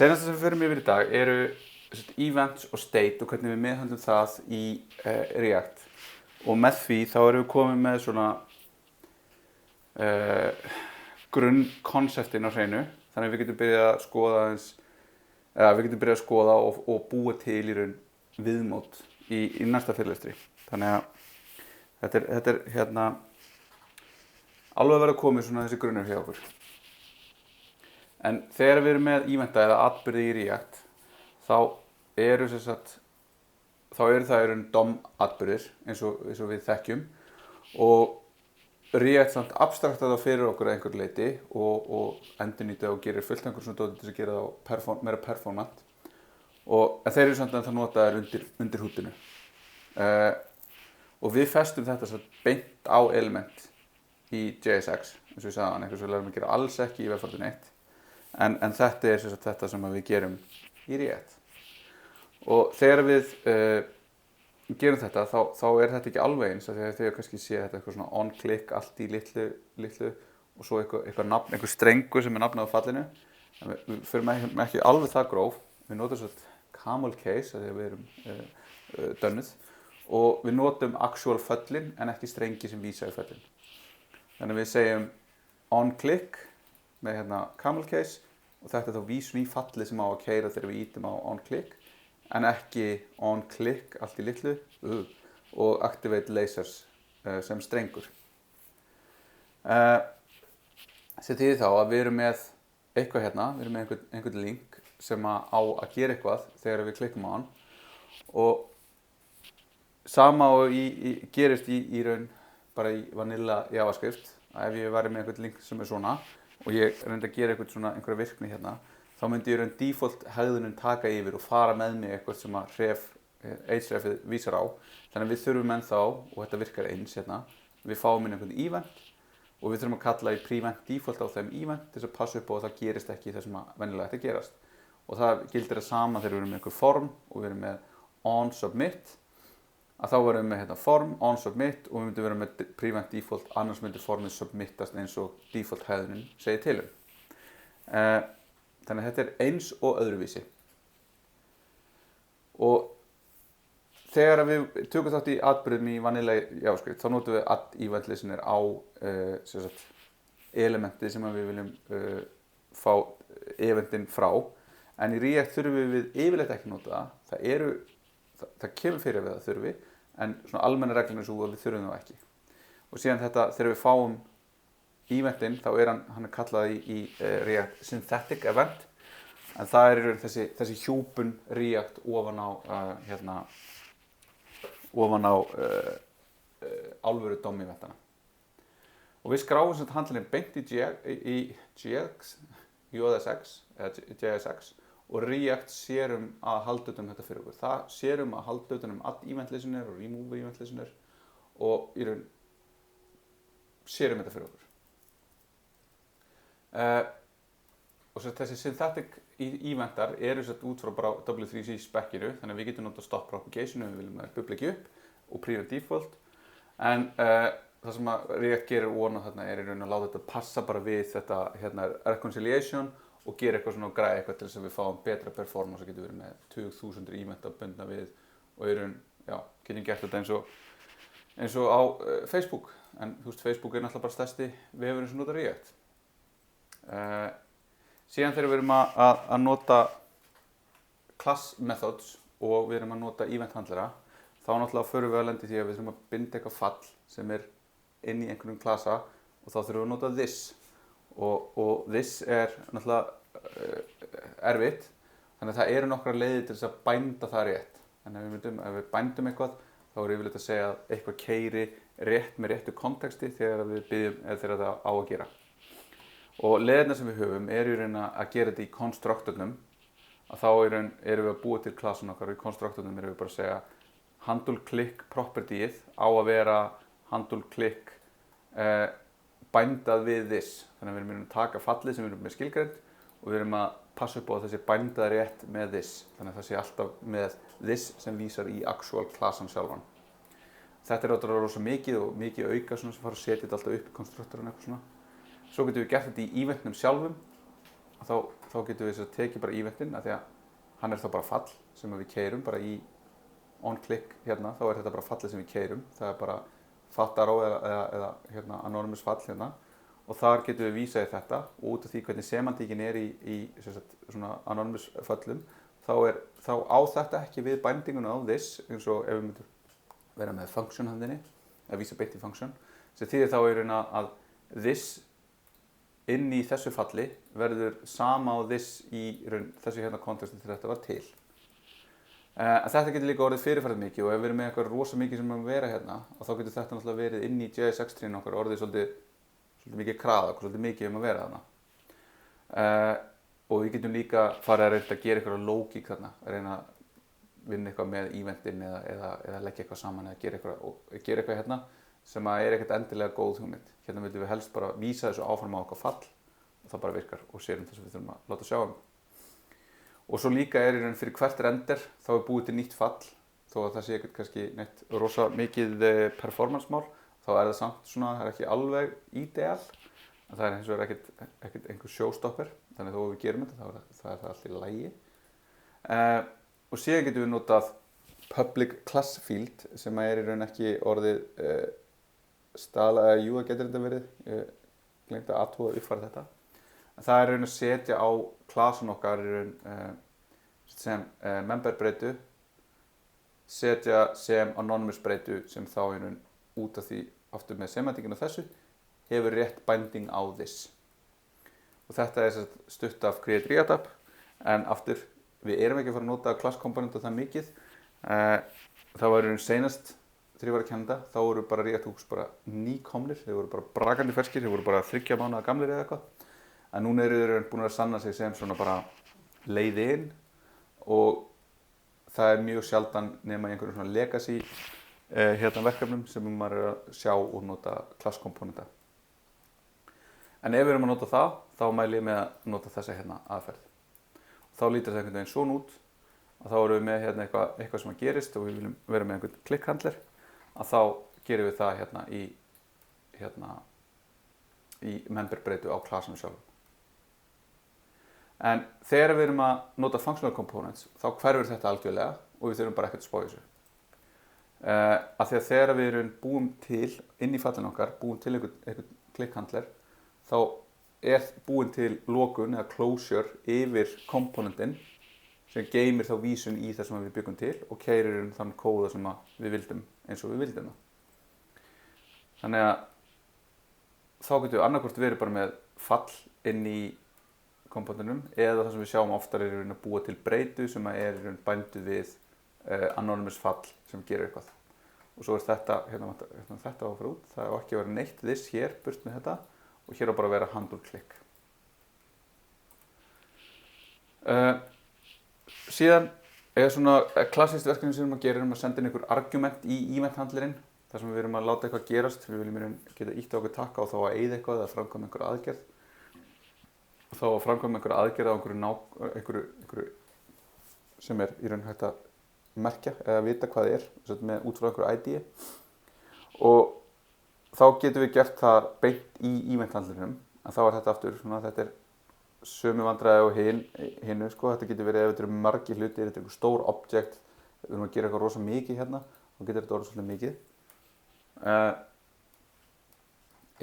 Seinasta sem við förum yfir í dag eru events og state og hvernig við meðhöndlum það í React. Og með því þá erum við komin með svona grunnkonseptin á hreinu. Þannig að við getum byrjað að skoða við getum byrjað að skoða og búa til í raun viðmót í næsta fyrirlestri. Þannig að þetta er hérna alveg að vera komið svona þessi grunnur hjá okkur. En þegar við erum með eventa eða atburði í React, þá eru það í raun DOM atburðir eins og við þekkjum og React samt abstraktar það fyrir okkur að einhverju leyti og endurnýta og gerir fullt einhver svona dóti til að gera það meira performant. En þeir eru samt að það notaðir undir húddinu. Og við festum þetta beint á element í JSX, eins og ég sagði eitthvað sem við lærum að gera alls ekki í Web 1. En þetta er þetta sem við gerum í React. Og þegar við gerum þetta, þá er þetta ekki alveg eins, þegar þau kannski sé þetta eitthvað svona on-click, allt í litlu og svo eitthvað nafn, einhver strengur sem er nafnað á fallinu. En við förum ekki alveg það gróf. Við notum svona camel case, þegar við erum dönnuð, og við notum actual föllin en ekki strengi sem vísa í föllin. Þannig við segjum on-click með hérna camel case og þetta er þá vísun í fallið sem á að keyra þegar við ítum á on-click en ekki on-click allt í litlu og activate lasers sem strengur. Sem þýðir þá að við erum með eitthvað hérna, við erum með einhvern link sem á að gera eitthvað þegar við klikkum á hann og sama og gerist í raun bara í vanilla JavaScript. Ef ég væri með einhvern link sem er svona og ég reyndi að gera einhverja virkni hérna, þá myndi ég raun default hegðunin taka yfir og fara með mig eitthvað sem að hrefið vísar á. Þannig að við þurfum ennþá, og þetta virkar eins hérna, við fáum inn einhvern event og við þurfum að kalla í prevent default á þeim event til þess að passa upp á að það gerist ekki það sem að venjulega ætti að gerast. Og það gildir það sama þegar við erum með einhver form og við erum með on submit, að þá verðum við með hérna form, on submit og við myndum vera með prevent default, annars myndir formið submittast eins og default hegðunin segir til Þannig að þetta er eins og öðruvísi. Og þegar við tökum þátt í atburðum í vanilla JavaScript, þá notum við add event listener á elementið sem við viljum fá eventin frá. En í React þurfum við yfirleitt ekki nota það. Það kemur fyrir við það þurfi, en svona almenna reglun er svo að við þurfum það ekki. Og síðan þetta, þegar við fáum eventinn, þá er hann kallað í React synthetic event, en það er þessi hjúpun React ofan á alvöru DOM eventana. Og við skráum handlinni beint í JSX og React sér að halda utan þetta fyrir okkur. Það sér að halda utan add event listener og remove event listener og í raun sér þetta fyrir okkur. Og þessi synthetic eventar eru út frá bara W3C spekkinu, þannig að við getum notað stop propagation ef við viljum að public upp og prevent default. En það sem að React gerir vona þarna er í raun að láta þetta passa bara við þetta hérna reconciliation og gera eitthvað svona og græða eitthvað til þess að við fáum betra performance og getum verið með 20.000 eventa bundna við og í raun, getum gert þetta eins og á Facebook. En þú veist, Facebook er náttúrulega bara stærsti vefurinn sem notar React. Síðan þegar við erum að nota class methods og við erum að nota event handlera, þá náttúrulega förum við að lenda í því að við þurfum að binda eitthvað fall sem er inn í einhverjum klassa og þá þurfum við að nota this. Og this er náttúrulega erfitt, þannig að það eru nokkrar leiðir til þess að bænda það rétt. En ef við bændum eitthvað, þá er yfirleitt að segja að eitthvað keyri rétt með réttu konteksti þegar við byggjum eða þegar það á að gera. Og leiðirnar sem við höfum í raun að gera þetta í constructornum, að þá erum við að búa til klassun okkar og í constructornum erum við bara að segja handle click propertyið á að vera handle click bændað við this. Þannig að við erum að taka fallið sem við erum með skilgreind og við erum að passa upp á að það sé bændað rétt með this. Þannig að það sé alltaf með this sem vísar í actual klassan sjálfan. Þetta er náttúrulega rosa mikið og mikið auka sem fara að setja þetta alltaf upp í konstruktorinn eitthvað svona. Svo getum við gert þetta í eventnum sjálfum þá getum við tekið bara eventin af því að hann þá bara fall sem við keyrum bara í on-click hérna, þá þetta bara fallið sem við keyrum, það bara fattaró eða anonymous fall hérna og þar getum við vísað í þetta og út af því hvernig semantíkin í svona anonymous föllum þá á þetta ekki við bindinguna á this eins og ef við myndum vera með function handinni eða vísa beint í function sem þýðir þá í raun að this inn í þessu falli verður sama á this í raun þessu hérna kontexti þegar þetta var til. Þetta getur líka orðið fyrirferð mikið og ef við erum með eitthvað rosa mikið sem vera hérna og þá getur þetta náttúrulega verið inn í JSX trínu okkar orðið svolítið mikið kraða, svolítið mikið að vera þarna. Og við getum líka farið að reynda að gera eitthvað lógík þarna, að reyna að vinna eitthvað með eventin eða leggja eitthvað saman eða gera eitthvað hérna sem ekkert endilega góð hugmynd. Hérna viljum við helst bara vísa þessu áfram á okkar fall og það bara virkar og sér það sem við þurfum að láta sjá Og svo líka í raun fyrir hvert render þá búið til nýtt fall þó að það sé ekkert kannski neitt rosa mikið performance mál þá það samt svona, það ekki alveg ideal en það hins vegar ekkert einhver showstopper þannig þó að við gerum þetta þá það allt í lagi. Og síðan getum við notað public class field sem í raun ekki orðið jú, það getur þetta verið, ég gleymdi að athuga uppfæra þetta. En það raun að setja á klassun okkar í raun sem member breytu, setja sem anonymous breytu sem þá í raun út af því aftur með semantíkinu þessu hefur rétt binding á this. Og þetta stutt af create readapp en aftur við erum ekki að fara að nota klasskomponenta það mikið. Það var í raun seinast þegar ég var að kenna þetta, þá voru bara React hooks bara nýkomnir, þeir voru bara brakandi ferskir, þeir voru bara 3 mánaða gamlir eða eitthvað. En núna eru þeir búin að sanna sig sem svona bara leið inn og það mjög sjaldan nema í einhverjum svona legacy verkefnum sem maður að sjá og nota klasskomponenta. En ef við erum að nota það, þá mæli ég með að nota þessa aðferð. Þá lítur það einhvern veginn svona út að þá erum við með eitthvað sem gerist og við viljum vera með einhvern klikkhandler að þá gerum við það í member breytu á klassunum sjálfum. En þegar við erum að nota functional components þá hverfur þetta algjörlega og við þurfum bara ekkert að spá í þessu. Af því að þegar við erum búin til inn í fallinu okkar, búin til einhvern klikkhandler þá búin til lokun eða closure yfir komponentinn sem geymir þá vísun í það sem við byggum til og keyrir þann kóða sem við vildum eins og við vildum það. Þannig að þá getum við annarkvort verið bara með fall inn í komponentunum eða það sem við sjáum oftar að búa til breytu sem bænduð við anonymous fall sem gerir eitthvað. Og svo þetta, þetta á að fara út, það á ekki að vera neitt this hér, burt með þetta og hér á bara að vera handle click. Síðan svona klassískt verkefni sem við gerum að senda inn einhver argument í event handlerinn þar sem við erum að láta eitthvað gerast, við viljum geta ítt á okkur takka og þá að eyða eitthvað eða framkvæma einhver aðgerð. Og þá að framkvæma einhver aðgerð á einhverju sem í raun hægt að merkja eða vita hvað með út frá einhverju ID. Og þá getum við gert það beint í event handlerinum en þá þetta aftur þetta sömu vandræði og hinu þetta getur verið ef þetta eru margir hlutir, þetta einhver stór object, við erum að gera eitthvað rosa mikið hérna þá getur þetta orðið svolítið mikið.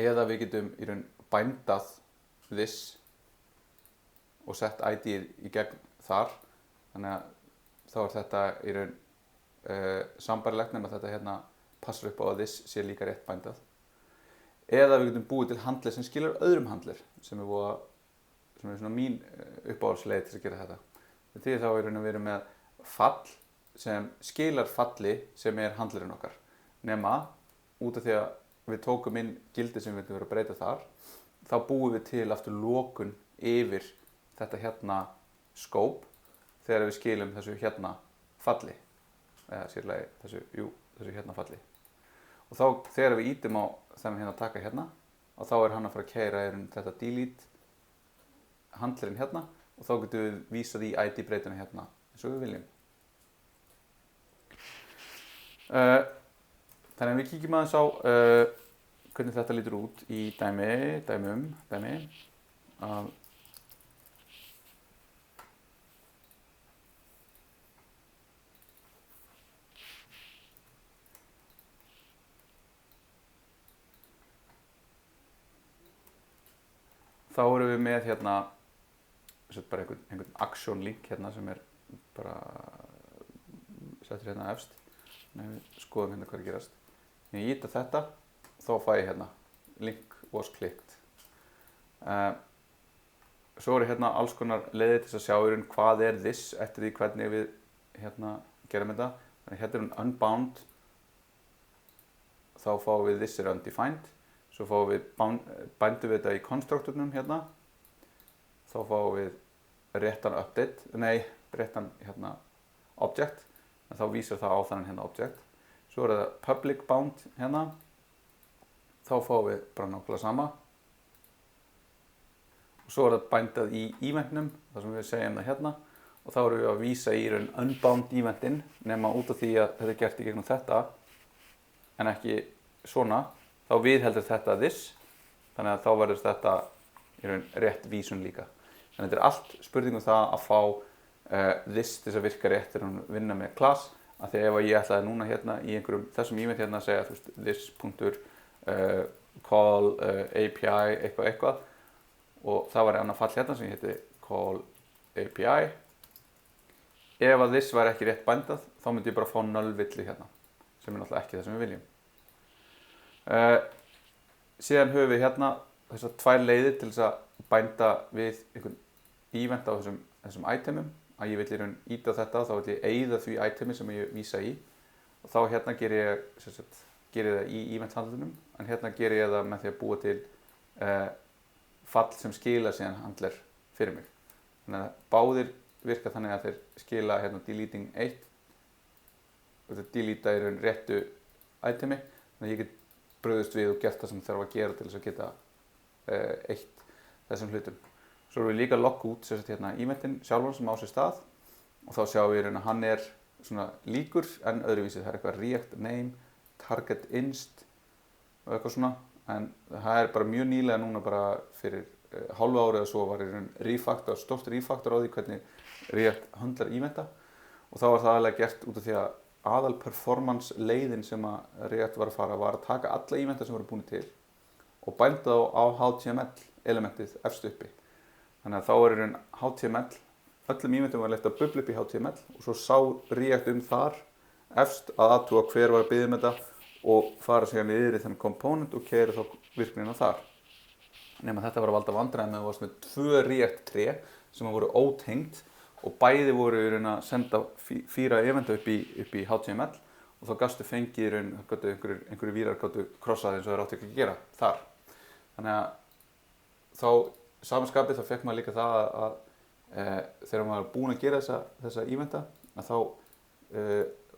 Eða við getum í raun bændað this og sett ID-ið í gegn þar þannig að þá þetta í raun sambarilegt nema þetta passar upp á að this sé líka rétt bændað. Eða við getum búið til handler sem skilar öðrum handler sem svona mín uppáhaldsleið til að gera þetta. Því þá í raun að við erum með fall sem skilar falli sem handlerinn okkar. Nema út af því að við tókum inn gildi sem við viljum vera að breyta þar, þá búum við til aftur lokun yfir þetta scope þegar við skilum þessu falli. Eða sérlega þessu falli. Og þá þegar við ítum á þennan taka og þá hann að fara að keyra þetta delete handlerinn og þá getum við vísað í ID breytuna eins og við viljum. Þannig að við kíkjum aðeins á hvernig þetta lítur út í dæmi. þá erum við með hérna bara einhvern action link hérna sem bara settur hérna efst. Við skoðum hérna hvað gerast. Ég íta þetta, þá fæ ég hérna link was clicked. Svo hérna alls konar leiðir til að sjá hvað this eftir því hvernig við hérna gerum þetta. Þannig hérna hún unbound, þá fáum við this undefined. Svo fáum við bændum við þetta í konstrukturnum hérna. Þá fáum við réttan hérna object, en þá vísar það á þannig hérna object. Svo það public bound hérna. Þá fáum við bara nákvæmlega sama. Og svo það bændað í eventnum, þar sem við segjum það hérna. Og þá erum við að vísa í unbound eventin, nema út af því að þetta gert í gegnum þetta, en ekki svona. Þá viðheldur þetta this, þannig að þá verður þetta í rétt vísun líka. Þannig þetta allt spurning það að fá this til þess að virka rétt þegar hún vinna með class. Af því ef ég ætlaði núna hérna í þessum event hérna að segja this.call API eitthvað og það var annað fall hérna sem heiti call API. Ef að this var ekki rétt bændað þá myndi ég bara fá null-villu hérna sem náttúrulega ekki það sem við viljum. Síðan höfum við hérna þessar tvær leiðir til þess að bænda við einhvern event á þessum itemum. Að ég vil íta þetta, þá vil ég eyða því itemi sem ég vísa í. Og þá hérna ger ég það í event handlunum, en hérna ger ég það með því að búa til fall sem skila síðan handler fyrir mig. Þannig að báðir virka þannig að þeir skila hérna deleting 1 og þetta deleta réttu itemi. Þannig að ég get brugðist við og gert það sem þarf að gera til þess að geta eytt þessum hlutum. Svo erum við líka logg út hérna eventin sjálfan sem á sér stað og þá sjáum við að hann svona líkur en öðruvísi. Það eitthvað react name, target inst og eitthvað svona, en það bara mjög nýlega núna bara fyrir hálfu ári eða svo var stórt refactor á því hvernig React höndlar eventa og þá var það aðalega gert út af því að aðal performance leiðin sem að React var að fara var að taka alla eventa sem voru búin til og bænda þá á HTML elementið efst uppi. Þannig að þá HTML, öllum eventum var leitt að bubla upp í HTML og svo sá React þar efst að athuga hver var að biðja þetta og fara síðan yfir í þann komponent og keyra þá virknina þar. Nema þetta var að valda vandræðum með að varst með 2 React tré sem voru ótengd og bæði voru að senda 4 eventa upp í HTML og þá gastu fengið einhverju vírar gátu krossað eins og það átti ekki að gera þar. Þannig að þá samanskapið þá fekk maður líka það að þegar maður var búinn að gera þessa eventa að þá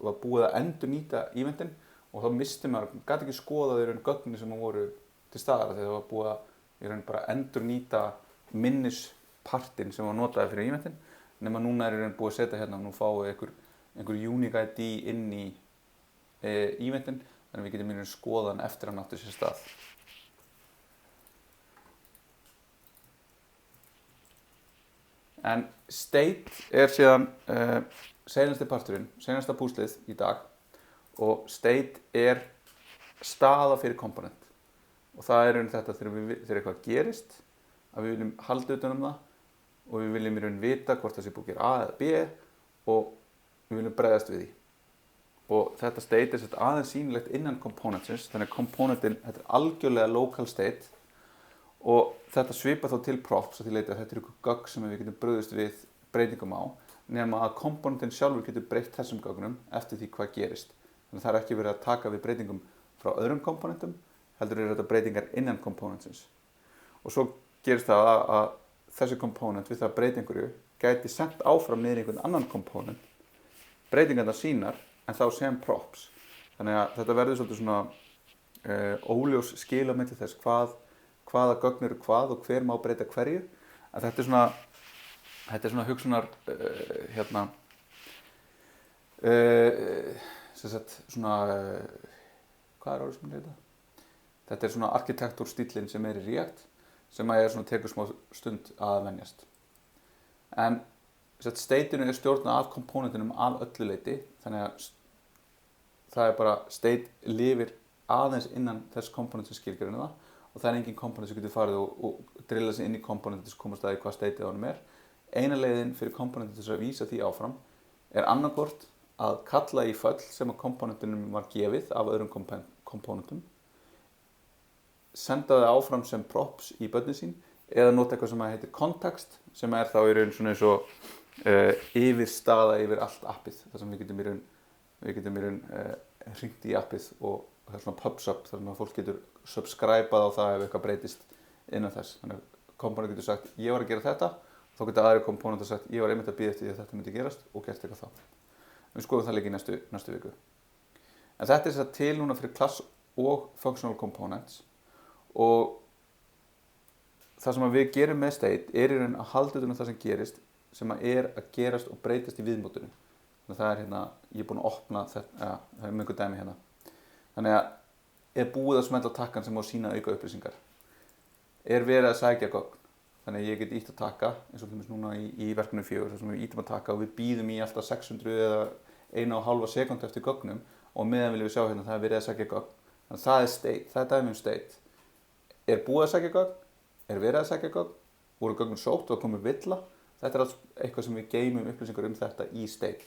var búið að endurnýta eventin og þá misti maður, gat ekki skoðað gögnin sem voru til staðar þegar það var búið að bara endurnýta minnispartinn sem var notaði fyrir eventin nema núna búið að setja hérna og nú fáum við einhver unique ID inn í eventin þannig að við getum skoða hann eftir að hann átti sér stað. En state síðan seinasti parturinn, seinasta púslið í dag og state staða fyrir komponent og það þetta þegar eitthvað gerist að við viljum halda utan það og við viljum vita hvort það sé búið að gera A eða B og við viljum bregðast við því og þetta state aðeins sýnilegt innan komponentsins þannig að komponentin, þetta algjörlega local state og þetta svipar þá til props að því leyti að þetta ykkur gögn sem við getum brugðist við breytingum á nema að komponentin sjálfur getur breytt þessum gögnum eftir því hvað gerist. Þannig að það ekki verið að taka við breytingum frá öðrum komponentum heldur þetta breytingar innan komponentsins. Og svo gerist það að þessi komponent við það breytingur gæti sendt áfram niður einhvern annan komponent breytingarna sínar en þá sem props. Þannig að þetta verður svolítið svona óljós skil á milli þess hvaða gögn eru hvað og hver má breyta hverju. En þetta svona hugsunar hvað orðið sem þetta? Þetta svona arkitektúrstíllinn sem í React sem svona tekur smá stund að venjast. En stateinu stjórnað af komponentinum að öllu leyti þannig að það bara state lifir aðeins innan þess komponent sem skilgreinir það og það er engin komponent sem getur farið og drilla sig inn í komponent til að komast að í hvað state honum er. Eina leiðin fyrir komponentin til að vísa því áfram er annarkvort að kalla í föll sem að komponentinum var gefið af öðrum komponentum, senda það áfram sem props í börnin sín eða nota eitthvað sem heitir context sem er þá í raun svona eins og yfirstaða yfir allt appið, þar sem við getum í raun hringt í appið og það er svona pub-sub þar sem að fólk getur subscribað á það ef eitthvað breytist innan þess. Þannig að komponent getur sagt ég var að gera þetta, þá getur aðri komponent sagt ég var einmitt að bíða eftir því að þetta myndi gerast og gert eitthvað þá. Við skoðum það líka í næstu viku. En þetta er þess að til núna fyrir class og functional components og það sem við gerum með state er í raun að halda utan um það sem gerist sem að gerast og breytast í viðmótinu. Þannig að það er hérna, ég er búinn að opna þetta, það er mjög dæmi hérna. Þannig að er búið að smella takkan sem á sína auka upplýsingar. Er verið að sækja gögn. Þannig að ég get ítt að taka, eins og núna í verkefni 4, þar sem við ítum að taka og við býðum í alltaf 600 eða 1,5 sekúndu eftir gögnum og meðan viljum við sjá hérna það er verið að sækja gögn. Þannig að það er state, það er dæmi state. Er búið að sækja gögn? Er verið að sækja gögn? Voru gögnum sótt og komið villa? Þetta er alls eitthvað sem við geymum upplýsingar þetta í state.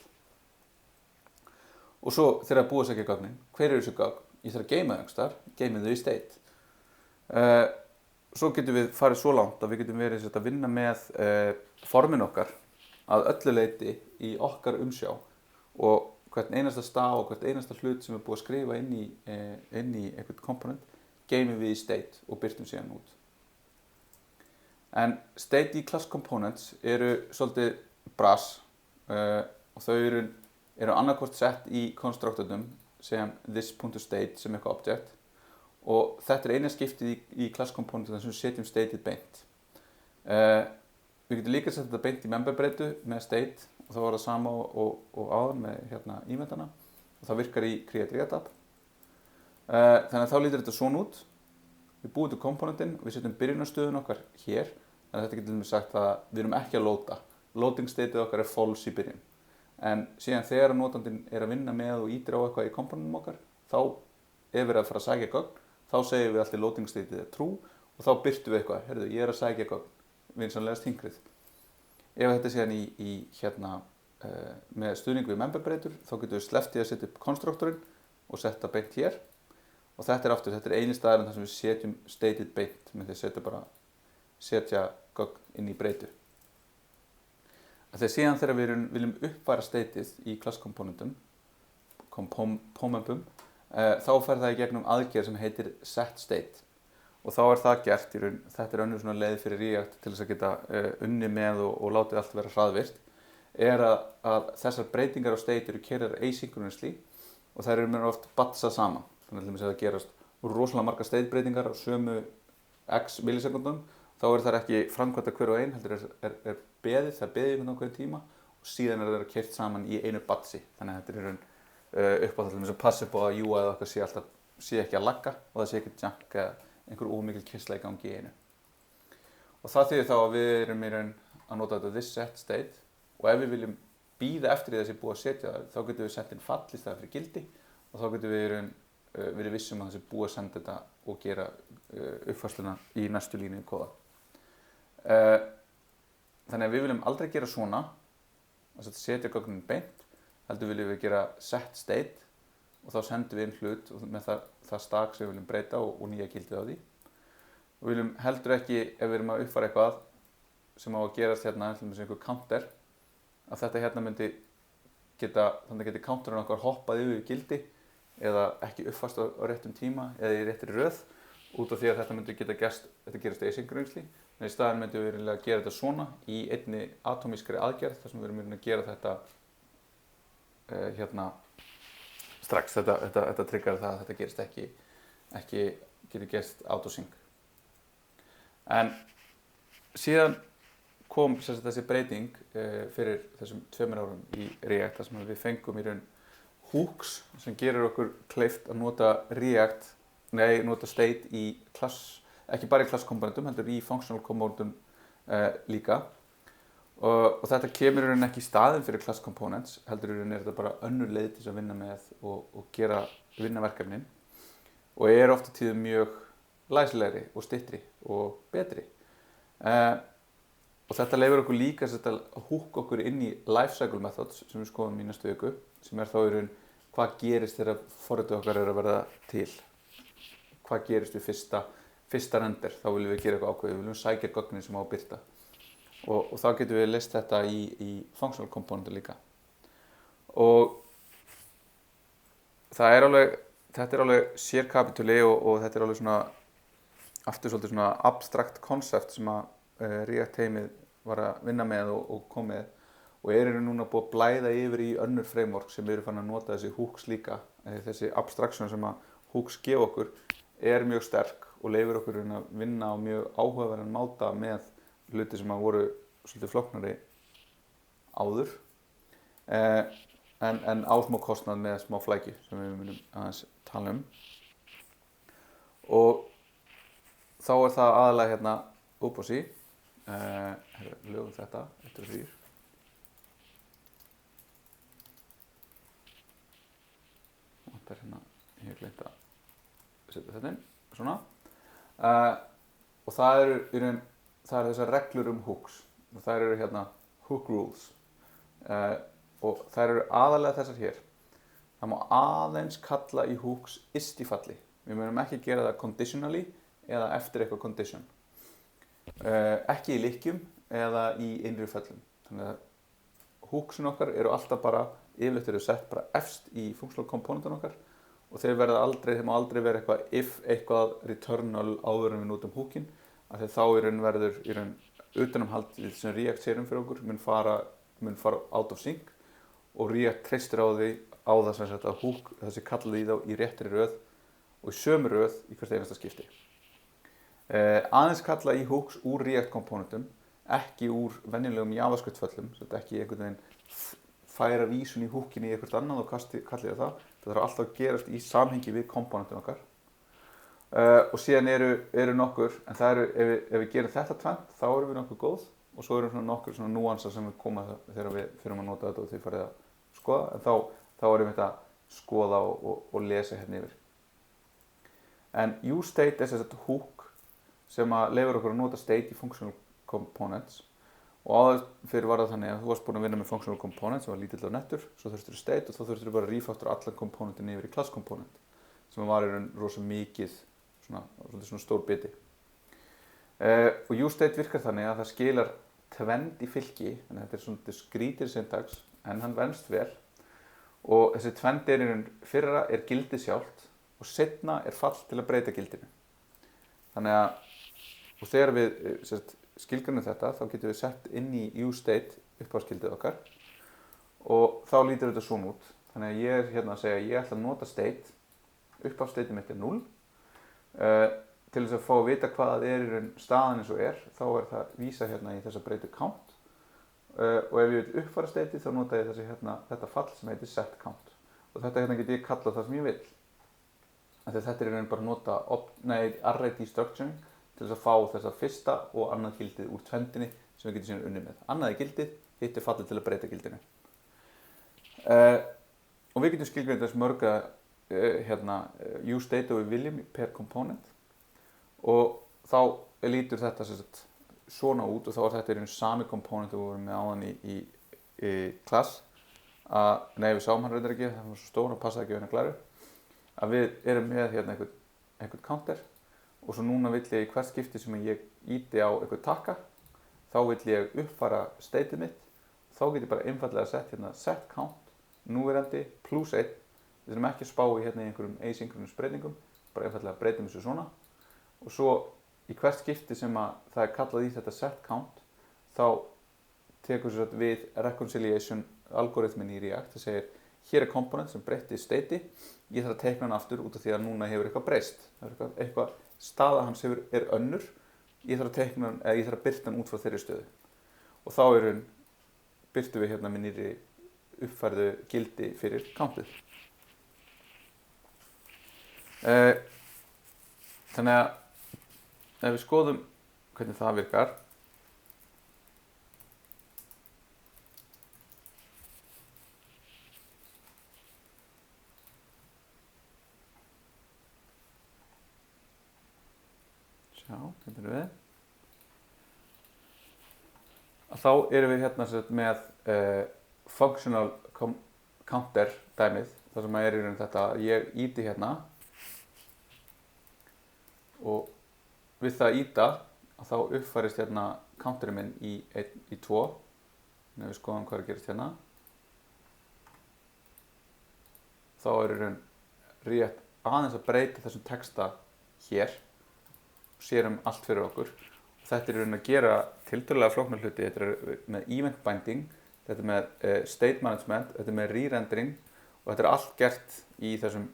Og svo þegar það er búið að sækja gögnin, hver eru þessu gögn? Ég þarf að geyma þau einhvers staðar, geymum þau í state. Svo getum við farið svo langt að við getum verið að vinna með formin okkar að öllu leyti í okkar umsjá og hvern einasta staf og hvern einasta hlut sem er búið að skrifa inn í einhvern komponent geymum við í state og birtum síðan út. En state í class components eru svolítið brass og þau eru annarkvort sett í konstruktornum sem this.state sem eitthvað object og þetta er eina skiptið í class component þar sem við setjum stateið beint. Við getum líka sett þetta beint í memberbreytu með state og þá var það sama og áðan með hérna eventana og það virkar í create react app. Þannig að þá lítur þetta svona út. Við búum til komponentinn og við setjum byrjunarstöðun okkar hér. Þannig að þetta getur við sagt að við erum ekki að loada. Loading stateið okkar er false í byrjun. En síðan þegar notandinn er að vinna með og ítir á eitthvað í komponentum okkar, þá ef við erum að fara að sækja gögn, þá segjum við alltaf loading stateið er true og þá birtum við eitthvað, heyrðu, ég er að sækja gögn, vinsamlegast hingrið. Ef þetta er síðan hérna, með stuðning við memberbreytur, þá getum við sleppt í að setja upp konstruktorinn og setja beint hér. Og þetta er eini staðurinn þar sem við setjum stateið beint, með því að setja gögn inn í breytu. Þegar síðan þegar við viljum uppfæra stateið í class komponentum, þá fer það í gegnum aðgerð sem heitir set state og þá er það gert í raun, þetta er önnur svona leið fyrir React til þess að geta unni með og látið allt vera hraðvirkt, er að þessar breytingar á state eru keyrðar asynchronously og þær eru mér oft batsað saman. Þannig að það gerast rosalega margar state breytingar á sömu x millisekundum, þá er það ekki framkvæmda hver og ein, heldur er beðið, það er beðið með nákvæmlega tíma og síðan er það keyrt saman í einu batsi. Þannig að þetta er í raun upp á það sem passa upp á að UI eða okkar sé ekki að lagga og það sé ekki junk eða einhver ómikil kyrrsla í gangi í einu. Og það þýðir þá að við erum í raun að nota þetta this set state og ef við viljum bíða eftir því að það sé búið að setja það, þá getum við sett inn fall í staðinn fyrir gildi og þá getum við í raun verið vissum að það sé búið að senda þetta og gera uppfærsluna í næstu línu í kóða. Þannig að við viljum aldrei gera svona, að setja gögnin beint, heldur viljum við gera set state og þá sendum við inn hlut með það stak sem við viljum breyta og nýja gildið á því. Og við viljum heldur ekki, ef við erum að uppfæra eitthvað sem á að gerast hérna, eins og einhver counter, að þetta hérna myndi geta, þannig geti counterinn okkar hoppað yfir gildi eða ekki uppfært á réttum tíma eða í réttri röð út af því að þetta myndi geta gerst, þetta gerast asynchronously. En í staðinn myndum við að gera þetta svona í einni atómískri aðgerð þar sem við erum að gera þetta hérna strax. Þetta triggar það að þetta gerist ekki getur gerst autosync. En síðan kom þessi breyting fyrir þessum 2 árum í React þar sem við fengum í raun hooks sem gerir okkur kleift að nota state í class, ekki bara í class komponentum, heldur í functional komponentum líka. Og þetta kemur í raun ekki í staðinn fyrir class components, heldur í raun þetta bara önnur leið til að vinna með og vinna verkefnin. Og ofta tíðum mjög læsilegri og styttri og betri. Og þetta leyfir okkur líka að húkka okkur inn í lifecycle methods sem við skoðum í næstu viku, sem þá í raun hvað gerist þegar forritið okkar að verða til. Hvað gerist við fyrsta render, þá viljum við gera eitthvað ákveðið, við viljum sækja gögnin sem á að birta. Og þá getum við leyst þetta í functional componentu líka. Og þetta er alveg sérkapitúli og þetta er alveg svona aftur svolítið svona abstrakt konsept sem að React teimið var að vinna með og kom með og eru núna búið að blæða yfir í önnur framework sem eru fann að nota þessi hooks líka. Þessi abstraction sem að hooks gefa okkur mjög sterk og leyfir okkur að vinna á mjög áhugaverðan máta með hluti sem að voru svolítið flóknari áður en á smá kostnað með smá flækju sem við munum aðeins tala um. Og þá það aðalega hérna Ubuntu. Lögum þetta, 1 og 3. Þetta hérna, ég hef gleymt að setja þetta inn, svona. Og það eru þessar reglur hooks. Og það eru hérna hook rules. Og það eru aðalega þessar hér. Það má aðeins kalla í hooks yst í falli. Við munum ekki gera það conditionally eða eftir eitthvað condition. Ekki í lykkjum eða í innri föllum. Þannig að hooksin okkar eru alltaf bara, yfirleitt eru sett bara efst í functional componentun okkar og þeir má aldrei vera eitthvað returnal áður en við notum hookin, af því þá verður utanumhaldið sem React sér fyrir okkur mun fara out of sync og React treystir á það sem sagt að hook þessi kallaði í þá í réttri röð og í sömu röð í hvert einasta skipti. Aðeins kalla í hooks úr React komponentum, ekki úr venjulegum JavaScript föllum, þetta ekki einhvern veginn færa vísun í hookin í eitthvað annað og kallið það. Þetta þarf alltaf að gerast í samhengi við komponentin okkar. Og síðan eru nokkur, en það ef við gerum þetta tvennt, þá erum við nokkuð góð og svo eru nokkur svona núansar sem við koma þegar við fyrir að nota þetta og þið farið að skoða, en þá erum við þetta að skoða og lesa hérna yfir. En useState sem sagt hook sem að leyfir okkur að nota state í functional components og áður fyrir var það þannig að þú varst búin að vinna með functional components sem var lítill og nettur, svo þurftur state og þá þurftur bara að refactora allan komponentin yfir í class component sem var í raun rosa mikið svona stór biti. Og useState virkar þannig að það skilar tvend í fylki, en þetta svona skrýtir syntax en hann venst vel og þessi tvend í raun fyrra gildið sjálft og seinna fall til að breyta gildinu. Þannig að og þegar við skilgreinum þetta, þá getum við sett inn í useState upphafsgildið okkar og þá lítur þetta svona út. Þannig að ég hérna að segja að ég ætla að nota state, upphafsstateið mitt 0. Til þess að fá að vita hvað í raun staðan eins og þá það vísa hérna í þessa breytu count. Og ef ég vil uppfæra stateið, þá nota ég þetta fall sem heitir set count. Og þetta hérna get ég kallað það sem ég vil. Þetta í raun bara að nota array destructuring til þess að fá þessa fyrsta og annað gildið úr tvendinni sem við getum síðan unnið með. Annað gildið, hitt fallið til að breyta gildinu. Og við getum skilgreint þess mörga useState og við viljum per component og þá lítur þetta svona út og þá þetta í raun sami component og við vorum með áðan í class. Við sáum hann reyndar ekki, það var svo stór og passaði ekki við klæru. Að við erum með hérna einhvern counter og svo núna vill ég í hvert skipti sem ég íti á einhvern takka, þá vill ég uppfæra stateið mitt, þá get ég bara einfallega sett hérna set count, núverandi plus 1, við þurfum ekki að spá í hérna í einhverjum asynchronous breytingum, bara einfallega breytum þessu svona og svo í hvert skipti sem það kallað í þetta set count, þá tekur sér við reconciliation algoritmin í React, það segir hér komponent sem breytti statei, ég þarf að teikna hann aftur út af því að núna hefur eitthvað breyst. Það eitthvað staða hans önnur, ég þarf að teikna hann, eða ég þarf að birta hann út frá þeirri stöðu. Og þá birtum við hérna með nýrri uppfærðu gildi fyrir countið. Þannig að ef við skoðum hvernig það virkar, sjá, hérna erum við. Þá erum við hérna með functional counter dæmið, þar sem í raun þetta, ég ýti hérna og við það að ýta að þá uppfærist hérna counterinn minn í 2. Ef við skoðum hvað er að gerast hérna. Þá í raun rétt aðeins að breyta þessum texta hér og sérum allt fyrir okkur. Og þetta í raun að gera tiltölulega flókna hluti. Þetta er með event binding, þetta er með state management, þetta er með re-rendering og þetta er allt gert í þessum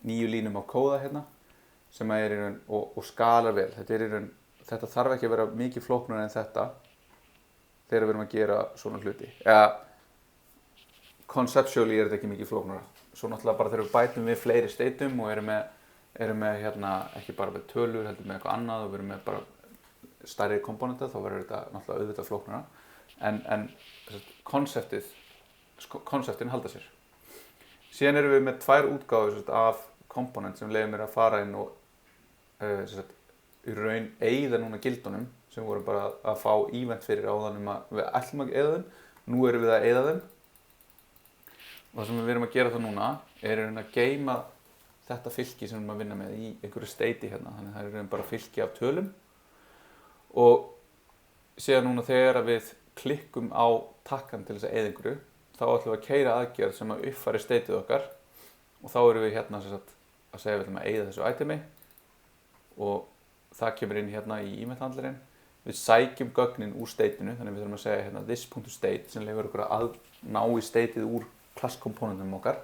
9 línum á kóða hérna sem er í raun og skalar vel. Þetta þarf ekki að vera mikið flóknara en þetta þegar við erum að gera svona hluti. Conceptually er þetta ekki mikið flóknara. Svo náttúrulega bara þegar við bætum við fleiri stateum og erum með hérna, ekki bara með tölur, heldur með eitthvað annað og við erum með bara stærri komponenta, þá verður þetta náttúrulega auðvitað flóknara. En konseptin halda sér. Síðan erum við með 2 útgáfur af komponent sem leyfir mér að fara inn og í raun eyða núna gildunum sem vorum bara að fá event fyrir áðan við ætlum að eyða þeim, nú erum við að eyða þeim og það sem við erum að gera það núna er að geyma þetta fylki sem við erum að vinna með í einhverju steiti hérna, þannig það er bara fylki af tölum og síðan núna þegar við klikkum á takkan til þess að eyða einhverju þá ætlum við að keyra aðgerð sem að uppfæri steitið okkar og þá erum við hérna að segja við ætlum að eyða þessu itemi og það kemur inn hérna í event-handlerinn. Við sækjum gögnin úr steitinu, þannig við þurfum að segja hérna this.state sem leyfir okkur að ná í steitið úr klasskomponentum okkar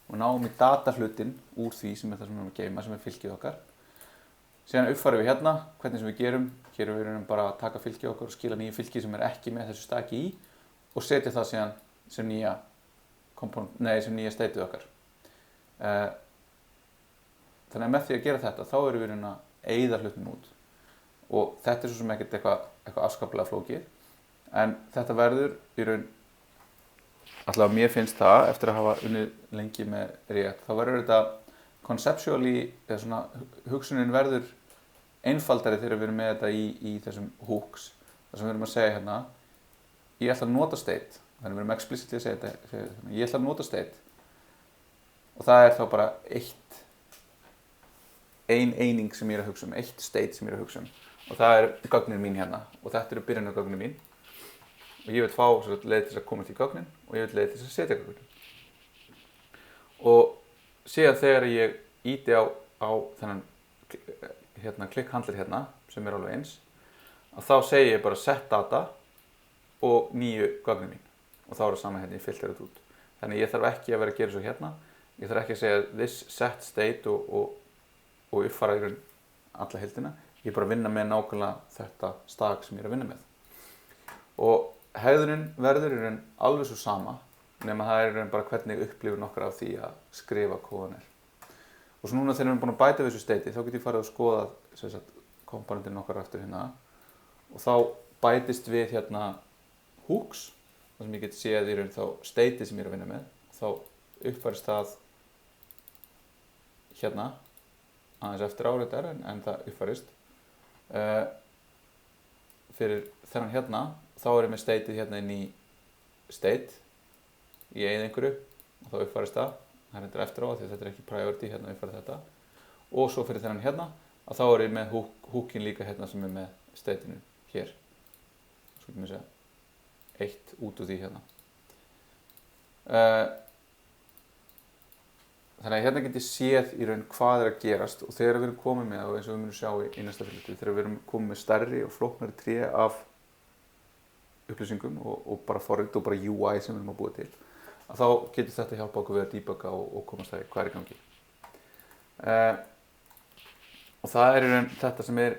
og náum í datahlutin úr því sem er það sem við erum að geyma, sem er fylkið okkar. Síðan uppfærum við hérna, hvernig sem við gerum. Hér við erum bara að taka fylkið okkar og skila nýju fylki sem er ekki með þessu staki í og setja það síðan sem nýja steitið okkar. Þannig að með því að gera þetta, þá erum við að eyða hlutum út. Og þetta er svo sem ekkert eitthvað afskaplega flókið. En þetta verður í raun, allavega mér finnst það, eftir að hafa unnið lengi með React, þá verður þetta conceptually, eða svona hugsunin verður einfaldari þegar við erum með þetta í þessum hooks. Það sem við erum að segja hérna, ég ætla að nota state, þannig við erum explicitly að segja þetta, ég ætla að nota state. Og það er þá bara ein eining sem ég er að hugsa eitt state sem ég er að hugsa og það er gögnin mín hérna og þetta eru byrjunargögnin mín og ég vil fá leið til að komast í gögnin og ég vil leið til að setja gögnin. Og síðan þegar ég ýti á þennan klikkhandlir hérna sem er alveg eins að þá segi ég bara set data og nýju gögnin mín og þá er það sama hérna, ég filtera þetta út. Þannig ég þarf ekki að vera að gera svo hérna, ég þarf ekki að segja this set state og uppfæra í raun alla heildina. Ég er bara að vinna með nákvæmlega þetta stak sem ég er að vinna með. Og hegðunin verður í raun alveg svo sama nema það er í raun bara hvernig upplifun okkar af því að skrifa kóðan er. Og svo núna þegar við erum búin að bæta við þessu steiti þá get ég farið að skoða komponentin okkar aftur hérna og þá bætist við hérna hooks þar sem ég get séð í raun þá steiti sem ég er að vinna með og þá uppfærist það hérna aðeins eftir áriðar en það uppfærist. Fyrir þennan hérna, þá er ég með stateið hérna inn í state, í einhverju og þá uppfærist það. Það er þetta eftir á því þetta er ekki priority, hérna uppfærið þetta. Og svo fyrir þennan hérna, að þá er ég með hookin líka hérna sem er með stateinu hér. Svo getum við segja, eitt út úr því hérna. Þannig að hérna get ég séð í raun hvað er að gerast og þegar við erum komið með, og eins og við munum sjá í næsta fylgju, þegar við erum komið með stærri og flóknari tré af upplýsingum og bara forrit og bara UI sem við erum að búa til, að þá getur þetta hjálpa okkur við að debugga og komast að hvað er í gangi. Og það er í raun þetta sem er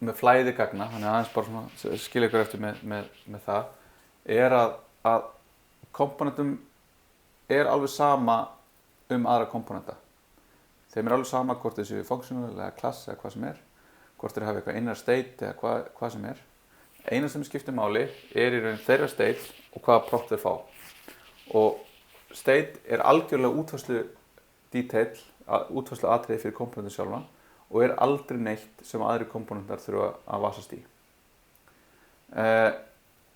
með flæði gagna, þannig að aðeins bara svona skilja ykkur eftir með það, er að komponentum er alveg sama aðra komponenta. Þeim er alveg sama hvort þessu functional eða class eða hvað sem er, hvort þeir hafa eitthvað inner state eða hvað sem er. Eina sem skiptir máli er í raun þeirra state og hvaða prompt þeir fá. Og state er algjörlega útfærslu detail, útfærslu atriði fyrir komponentin sjálfa og aldrei neitt sem aðri komponentar þurfa að vasast í.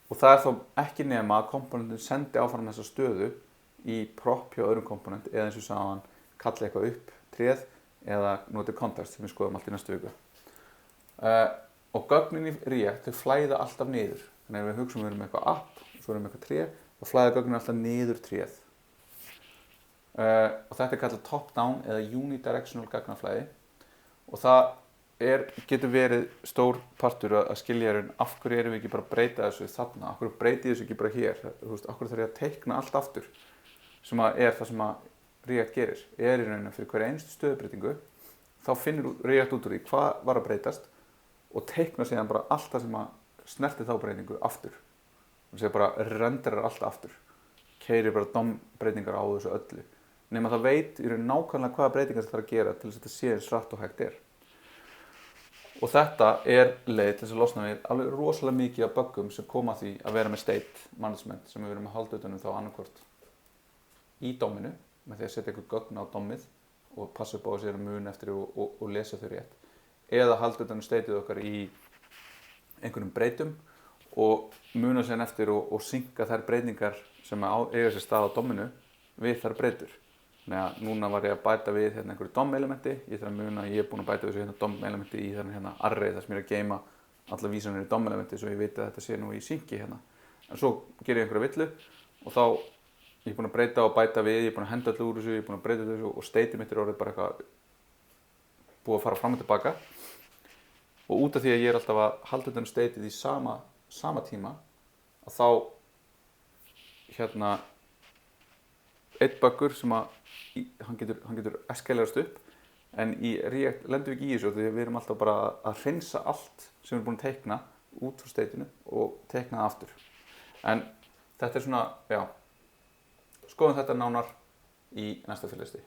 Og það þá ekki nema að komponentin sendi áfram þessa stöðu í prop hjá öðrum komponent eða eins og sagðan kalli eitthvað upp tréð eða noti kontekst sem við skoðum allt í næstu viku. Og gögnin í React þau flæða alltaf niður. Þannig að við hugsaum við erum með eitthvað app og svo erum við eitthvað tré og flæða gögnin alltaf niður tréð. Og þetta kallað top-down eða unidirectional gagnaflæði og það getur verið stór partur að skilja af hverju erum við ekki bara að breyta þessu þarna, af hverju breyti þessu ekki bara hér, af hverju þarf ég að teikna allt aftur sem það sem að React gerir, í rauninni fyrir hverja einstu stöðubreytingu þá finnur React út úr því hvað var að breytast og teikna síðan bara allt það sem að snerti þá breytingu aftur og segja bara renderar allt aftur, keyrir bara DOM-breytingar á þessu öllu nema það veit í rauninni nákvæmlega hvaða breytingar það þarf að gera til þess að þetta sé eins hratt og hægt er. Og þetta leið til þess að losna við alveg rosalega mikið af böggum sem koma því að vera með state management sem við verum að halda utan þá annarkvort í DOM-inu með því að setja eitthvað gögn á DOM-ið og passa upp á að sér mun eftir og lesa þau rétt eða halda utan stateið okkar í einhverjum breytum og muna sér eftir og synka þær breytingar sem eiga sér stað á DOM-inu við þær breytur. Þannig að núna var ég að bæta við einhverju DOM-elementi, ég þarf að muna að ég er búinn að bæta þessu DOM-elementi í array þar sem ég er að geyma alla vísanir í DOM-elementi svo ég veit að þetta sé nú í synki hérna. En svo ger ég einhverja villu og þá ég er búinn að breyta og bæta við, ég er búinn að henda allu úr þessu, ég er búinn að breyta þessu og stateið mitt orðið bara eitthvað búið að fara fram og tilbaka. Og út af því að ég er alltaf að halda utan stateið í sama tíma að þá einn buggur sem að hann getur eskalerast upp en í React lendum við ekki í þessu því við erum alltaf bara að hreinsa allt sem við erum búin að teikna út frá stateinu og teikna það aftur. En þetta svona, skoðum þetta nánar í næsta fyrirlestri.